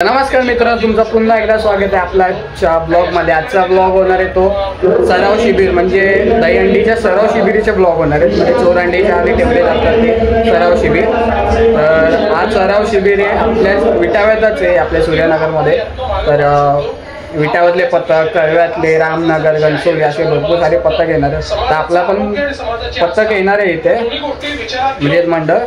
नमस्कार मित्रांनो, तुमचं पुन्हा एकदा स्वागत आहे आपल्या ब्लॉगमध्ये। आजचा ब्लॉग होणार आहे तो सराव शिबिर म्हणजे दहीहंडीच्या सराव शिबिरीचे ब्लॉग होणार आहेत। म्हणजे चोरंडीच्या आधी ठेवले जातात ते सराव शिबिर। तर आज सराव शिबिर आहे आपल्या विटाव्यातच आहे, आपल्या सूर्यनगरमध्ये। तर विटावतले पथक, कळव्यातले, रामनगर, घनसोली असे भरपूर सारे पथक येणार आहेत। तर आपला पण पथक येणार आहे इथे म्हणजे मंडळ।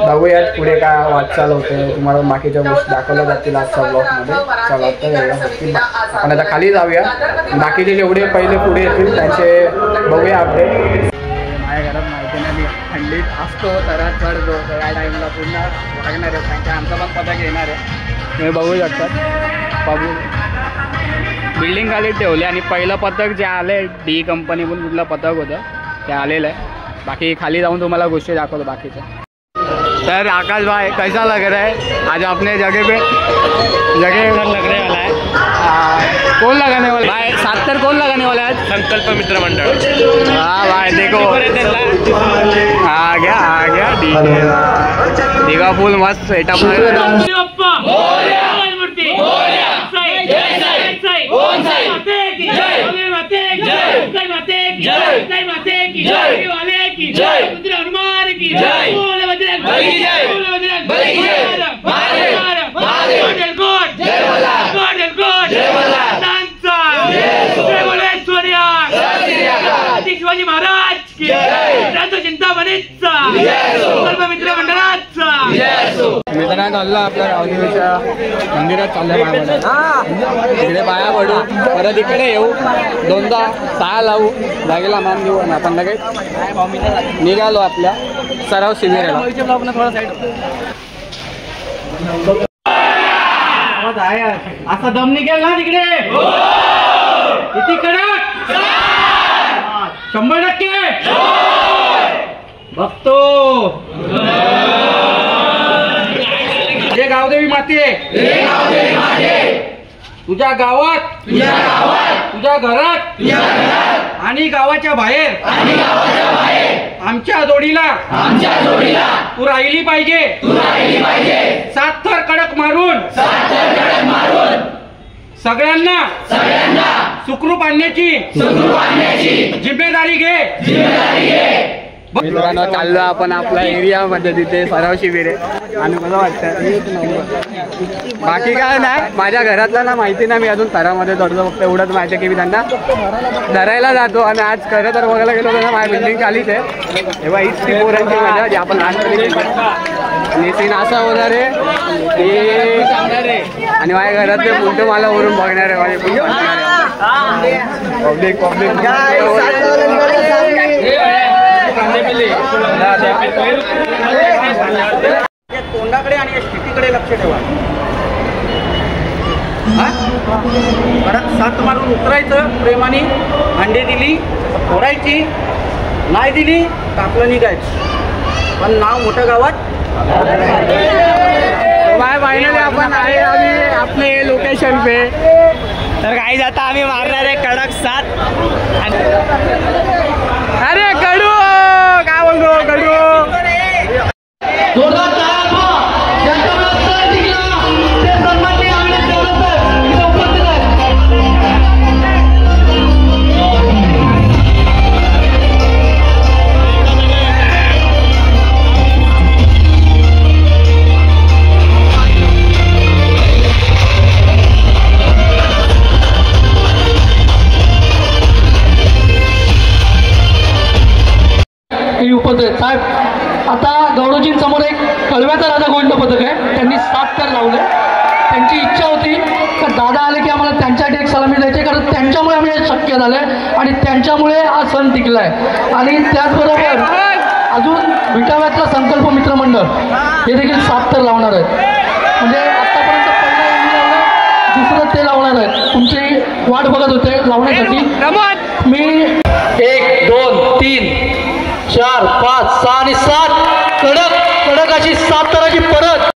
बघूयात पुढे काय वाटचाल होते, तुम्हाला बाकीच्या गोष्टी दाखवल्या जातील आजच्या ब्लॉगमध्ये। चला तर आपण आता खाली जाऊया, बाकीचे जेवढे पहिले पुढे येतील त्यांचे बघूया अपडेट। माझ्या घरात माहिती नाही, थंडीत असतो तर चढतो तर या टाईमला पुन्हा लागणार आहे, त्यांच्या आमचा पण पथक येणार आहे। तुम्ही बघू शकतात बिल्डिंग खाली ठेवले आणि पहिलं पथक जे आले डी कंपनी पण कुठलं पथक होतं ते आलेलं आहे। बाकी खाली जाऊन तुम्हाला गोष्टी दाखवतो बाकीच्या। सर आकाश भाई कैसा लग रहा है आज अपने जगह पे? जगह लग रहा है कौन लगाने वाला भाई? सात तर कौन लगाने वाला है? संकल्प मित्र मंडल। हाँ भाई देखो आ गया देखा फुल मस्त सेटअप शिवाजी महाराज की जनता बनेचा मित्र मंडळाचा। मित्रांनो चाललं आपल्या रावदेवीच्या मंदिरात चाललं तिकडे पाया पडू, परत इकडे येऊ, दोनदा सहा लावू, जागेला मान देऊ आणि आपण लगेच निघालो आपल्या सराव शिबिराला। असा दम निघेल ना तिकडे किती कडक 100% बघतो। हे गावदेवी माते तुझ्या गावात, तुझ्या घरात आणि गावाच्या बाहेर आमच्या जोडीला तू राहिली पाहिजे। 7 थर कडक मारून सगळ्यांना सुखरूप आणण्याची जिम्मेदारी घे। मित्रांनो चाललो आपण आपल्या एरियामध्ये, तिथे सराव शिबिर आहे आणि मला वाटतं बाकी काय नाही। माझ्या घरातला ना माहिती नाही, मी अजून सरामध्ये चढतो, फक्त एवढंच माहिती आहे की मी त्यांना धरायला जातो। आणि आज खरं तर बघायला गेलो तर माझ्या बिल्डिंग खालीच आहे, तेव्हा हीच ती पोरांची मजा जी आपण लहानपणी आणि सीन असा होणार आहे आणि माझ्या घरातले पुढे मला वरून बघणार आहे, माझे पुढे पब्लिक तोंडाकडे आणि स्थितीकडे लक्ष ठेवा। परत 7 मारून उतरायचं, प्रेमाने अंडे दिली फोडायची, नाही दिली तर आपलं निघायचं, पण नाव मोठ्या गावात बाय। फायनली आपण आहे आम्ही आपले लोकेशन पे। तर काही जाता आम्ही मारणार आहे कडक 7। अरे कडू काय बोलतो कडू उपद्रव साहेब। आता गौरवजींसमोर एक कळव्याचा राजा गोविंद पथक आहे, त्यांनी 7 तर लावले। त्यांची इच्छा होती की दादा आले की आम्हाला त्यांच्यासाठी एक सलामी द्यायची, कारण त्यांच्यामुळे आम्ही हे शक्य झालं आणि त्यांच्यामुळे हा सण टिकलाय। आणि त्याचबरोबर अजून विटाव्यातला संकल्प मित्र मंडळ हे देखील 7 तर लावणार आहेत। म्हणजे आतापर्यंत पहिला यांनी लावलं, दुसरं ते लावणार आहेत। तुमची वाट बघत होते लावण्यासाठी। मी 1 2 3 4 5 6 आणि 7 कडक अशी 7 तराची परत।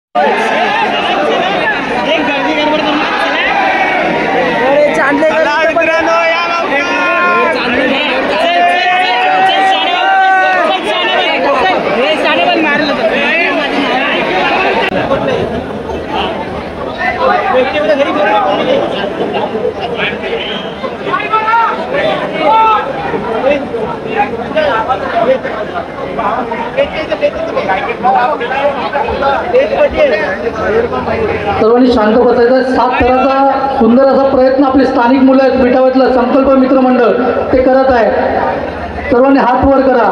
सर्वांनी शांत बसायचं. 7 थराचा सुंदर असा प्रयत्न आपले स्थानिक मुलं आहेत मिठावतलं संकल्प मित्र मंडळ ते करत आहे. सर्वांनी हात वर करा.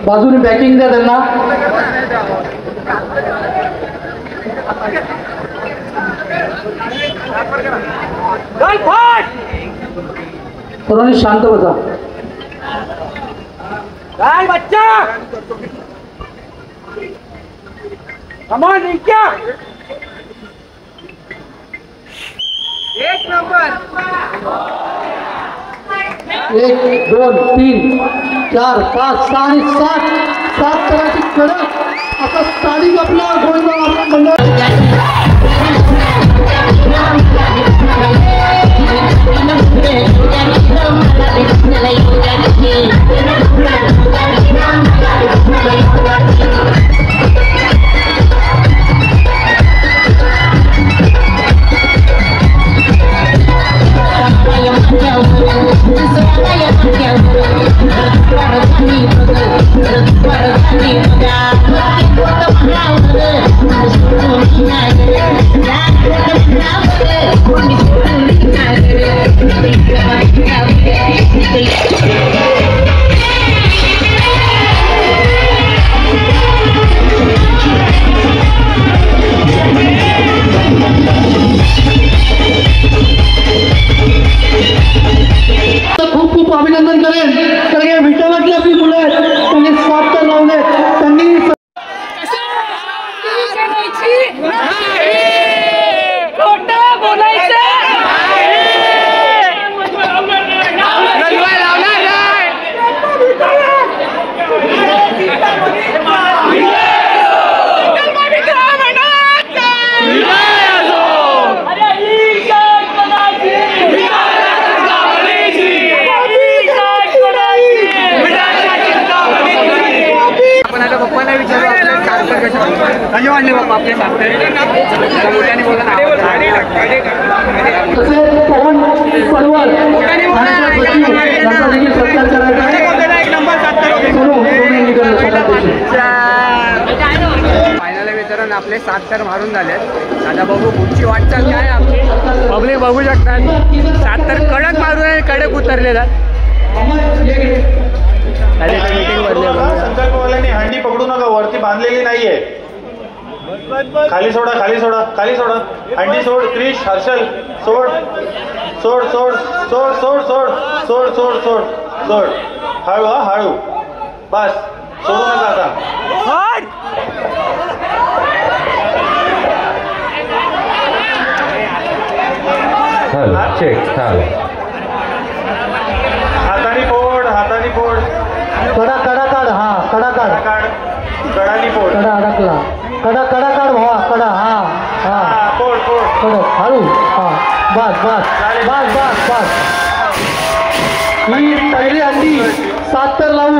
बाजूने बॅकिंग द्या त्यांना. सर्वांनी शांत बसा. काय बच्चा कमान क्या 1 नंबर 1 2 3 4 5 6 आणि 7 तराची कडक आता स्थानिक आपला गोविंद मंडळ. खूप खूप अभिनंदन करेन कारण या विटावातली आपली मुलं आहेत त्यांनी 7 तर लावले. त्यांनी पप्पांना विचारू कसे वाढले बाप्पा आपले मोठ्याने बोला ना. फायनल वितरण आपले 7 तर मारून झालेत. आता बघू पुढची वाटचाल काय आपली पब्लिक बघू शकतात. 7 तर कडक मारून आहे कडक उतरलेला. संकल्पवाल्यांनी हंडी पकडू नका वरती बांधलेली नाहीये. खाली सोडा खाली सोडा खाली सोडा. हंडी सोड. क्रिश हर्षल सोड सोड सोड सोड सोड सोड सोड सोड सोड सोड. हळू हा हळू बस सोडू नका आता. हाताने फोड हाताने फोड. कडा कडा काढ. हा कडा काढ. कडानी फोड. कडा अडकला. कडा कडा काढ भावा. कडा हा हा फोड फोड. कडक हळू. हा बस बस बस बस बस. ही पहिली हंडी 7 तर लावून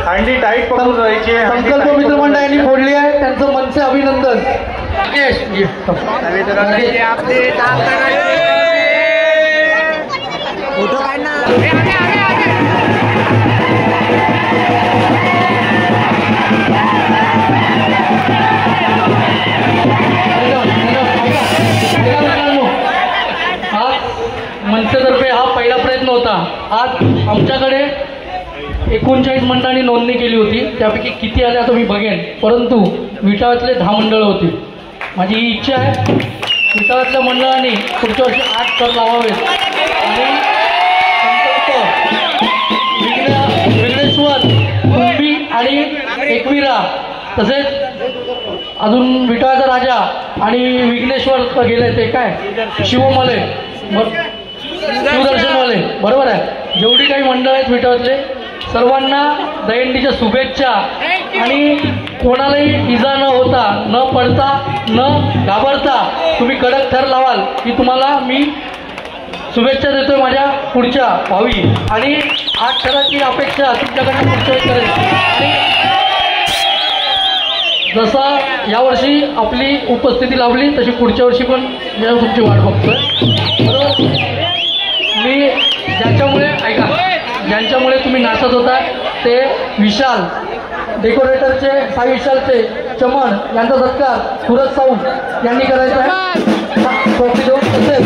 हंडी टाईट पकडून राहायची. संकल्प मित्र मंडळांनी फोडली आहे. त्यांचं मनसे अभिनंदन. आपले फोटो मनसेतर्फे हा पहिला प्रयत्न होता. आज आमच्याकडे 39 मंडळांनी नोंदणी केली होती. त्यापैकी किती आले आता मी बघेन. परंतु विटावातले 10 मंडळं होती. माझी ही इच्छा आहे विटावातल्या मंडळांनी पुढच्या वर्षी 8 तर लावावेत. आणि विघ्नेश्वर कुंभी आणि एकविरा तसेच अजून विटाळाचा राजा आणि विघ्नेश्वर गेले ते काय शिवमले शिवदर्शनवाले बरोबर आहे. जेवढी काही मंडळ आहेत विटाळातले सर्वांना दहीहंडीच्या शुभेच्छा. आणि कोणालाही इजा न होता न पडता न घाबरता तुम्ही कडक थर लावाल की तुम्हाला मी शुभेच्छा देतोय माझ्या पुढच्या भावी. आणि 8 थराची अपेक्षा तुमच्याकडनं पुढच्या वेळी करेल. जसा यावर्षी आपली उपस्थिती लाभली तशी पुढच्या वर्षी पण मी तुमची वाट बघतोय. बरोबर. मी ज्यांच्यामुळे तुम्ही नाचत होता ते विशाल डेकोरेटरचे साई विशालचे चमन यांचा सत्कार सुरज साऊंड यांनी करायचा आहे. ट्रॉफी देऊन तसेच